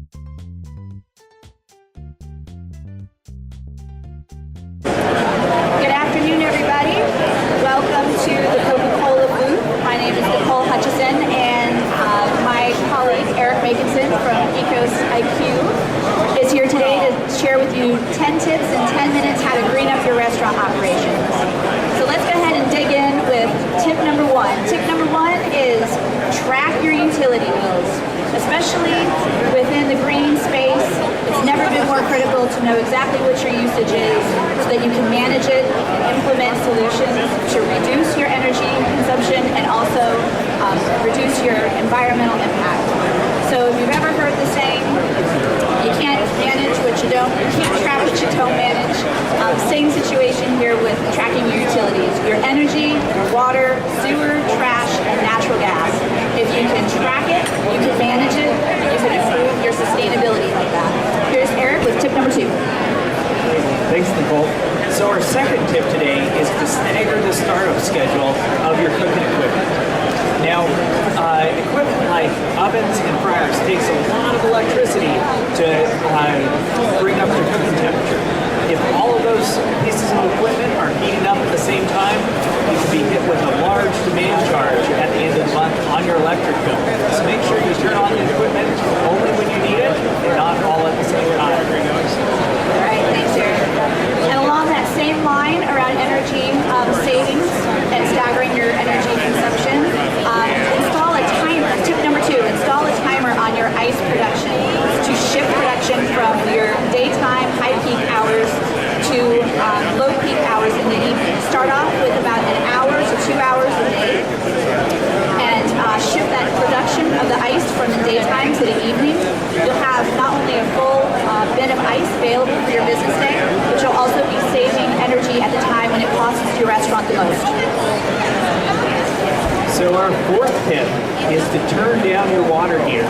Good afternoon, everybody. Welcome to the Coca-Cola booth. My name is Nicole Hutchison, and my colleague Eric Makinson from Ecos IQ is here today to share with you 10 tips in 10 minutes how to green up your restaurant operations. So let's go ahead and dig in with tip number one. Tip number one is track your utility bills, especially within the green space. It's never been more critical to know exactly what your usage is so that you can manage it and implement solutions to reduce your energy consumption and also reduce your environmental impact. So if you've ever heard the saying, you can't manage what you don't, you can't track what you don't manage. Same situation here with tracking your utilities. Your energy, water, sewer, trash, and natural gas. If you can track it, you can manage it, you can improve your sustainability like that. Here's Eric with tip number 2. Thanks, Nicole. So our second tip today is to stagger the startup schedule of your cooking equipment. Now, equipment like ovens and fryers takes a lot of electricity to bring up the cooking temperature. If all of those pieces of equipment are heating up at the same time, you could be hit with a large demand charge at the end of the month on your electric bill. So make sure you turn on the equipment only when you need it and not all at the same time. All right, thanks, Eric. And along that same line around energy savings and staggering your energy consumption, install a timer. Tip number 2, install a timer on your ice production to shift production from your daytime high peak hours to low peak hours in the evening. Start off with about an hour to 2 hours a day and shift that production of the ice from the daytime to the evening. You'll have not only a full bin of ice available for your business day, but you'll also be saving energy at the time when it costs your restaurant the most. So our fourth tip is to turn down your water heater.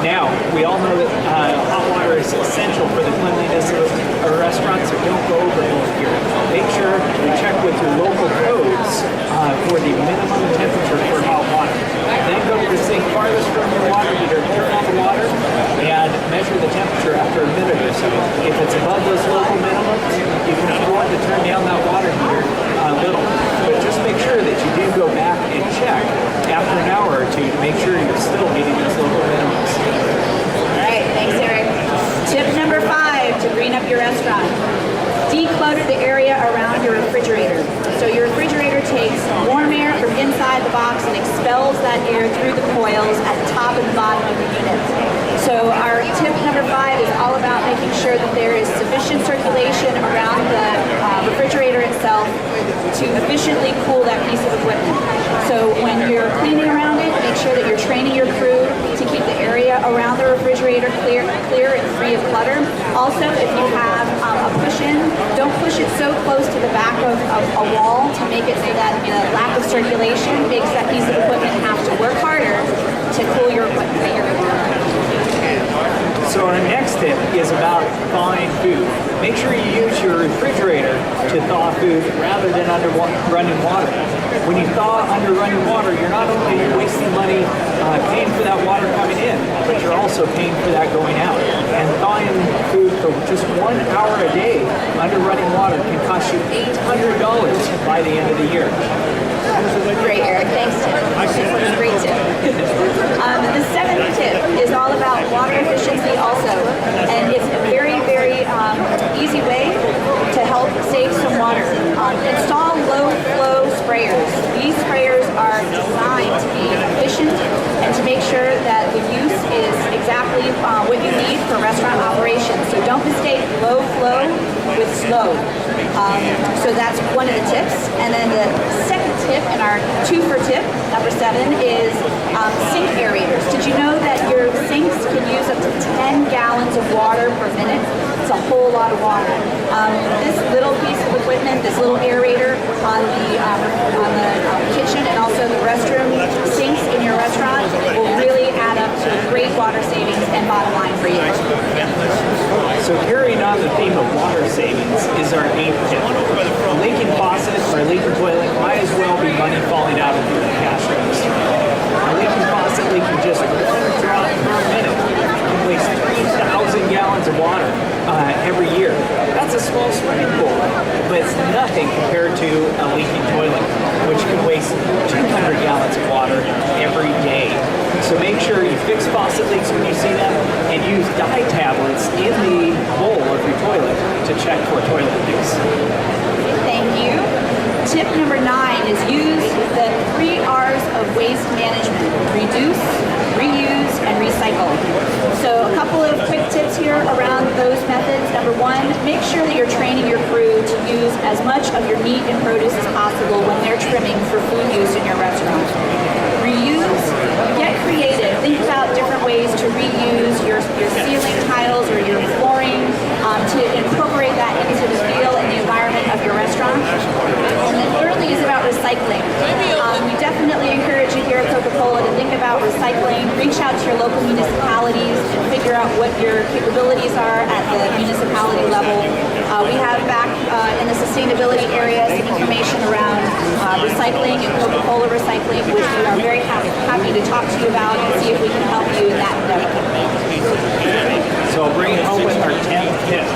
Now, we all know that hot water is essential for the cleanliness of a restaurant, so don't go overboard here. Make sure you check with your local codes for the minimum temperature for hot water. Then go to the sink farthest from your water heater, turn on the water, and measure the temperature after a minute or so. If it's above those local minimums, you can afford to turn down that water heater a little. But just make sure that you do go back and check after an hour or two to make sure you're still meeting those local minimums. All right, thanks, Eric. Tip number 5 to green up your restaurant. Declutter the area around your refrigerator. So your refrigerator takes warm air from inside the box and expels that air through the coils at the top and the bottom of the unit. So our tip number 5 is all about making sure that there is sufficient circulation around the refrigerator itself to efficiently cool that piece of equipment. So when you're cleaning around it, make sure that you're training your crew to keep the area around the refrigerator clear and free of clutter. Also, if you have a push-in, don't push it so close to the back of a wall to make it so that the lack of circulation makes that piece of equipment have to work harder to cool your equipment. So our next tip is about thawing food. Make sure you use your refrigerator to thaw food rather than under running water. When you thaw under running water, you're not only wasting money paying for that water coming in, but you're also paying for that going out. And thawing food for just 1 hour a day under running water can cost you $800 by the end of the year. Great, Eric. Thanks, Tim. Great tip. The 7th tip is all about water efficiency also. And it's a very, very easy way to help save some water. Install low-flow sprayers. These sprayers are designed to be efficient and to make sure that the use is exactly what you need for restaurant operations. So don't mistake low flow with slow. So that's one of the tips. And then the second tip in our 2-for tip, number 7, is sink aerators. Did you know that your sinks can use up to 10 gallons of water per minute? It's a whole lot of water. This little piece of equipment, this little aerator on the kitchen and also the restroom sinks in your restaurant will really add up to great water savings and bottom line for you. So carrying on the theme of water savings is our 8th tip. A leaking faucet or a leaking toilet might as well be money falling out of your cash register. A leaking faucet leaking just 1 drop per minute can waste $3,000 use dye tablets in the bowl of your toilet to check for toilet leaks. Thank you. Tip number 9 is use the 3 R's of waste management: reduce, reuse, and recycle. So a couple of quick tips here around those methods. Number 1, make sure that you're training your crew to use as much of your meat and produce as possible when they're trimming for food use in your restaurant. Reuse, get creative. Think about different ways to reuse your ceiling tiles or your flooring to incorporate that into the feel and the environment of your restaurant. And then thirdly is about recycling. We definitely encourage you here at Coca-Cola to think about recycling. Reach out to your local municipalities and figure out what your capabilities are at the municipality level. We have back in the sustainability area some information around recycling and Coca-Cola recycling, which we are very happy to talk to you about and see if we can help you in that endeavor. So I'll bring it home with our 10th tip.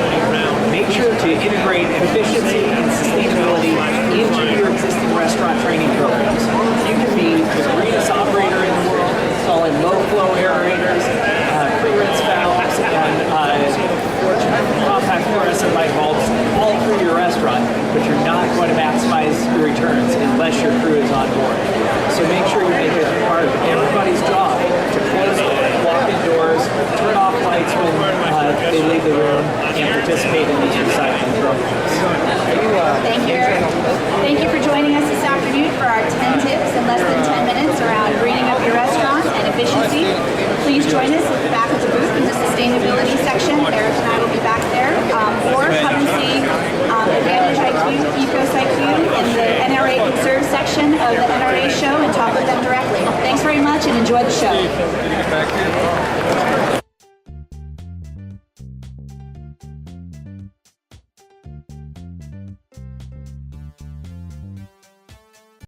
Make sure to integrate efficiency and sustainability into your existing restaurant training programs. You can be the greenest operator in the world, installing low-flow aerators, pre-rinse valves, and compact fluorescent light bulbs all through your restaurant, but you're not going to maximize your returns unless your crew is on board. So make sure you make it part of everybody's job to close walk-in doors, turn off lights when they leave the room, and participate in these recycling programs. Thank you, Eric. Thank you for joining us this afternoon for our 10 tips in less than 10 minutes around greening up your restaurant and efficiency. Please join us at the back of the booth in the sustainability section. Eric and I will be back there. Or come and see Advantage IQ, Ecos IQ in the NRA Conserve section of the NRA show and talk with them directly. Thanks very much and enjoy the show.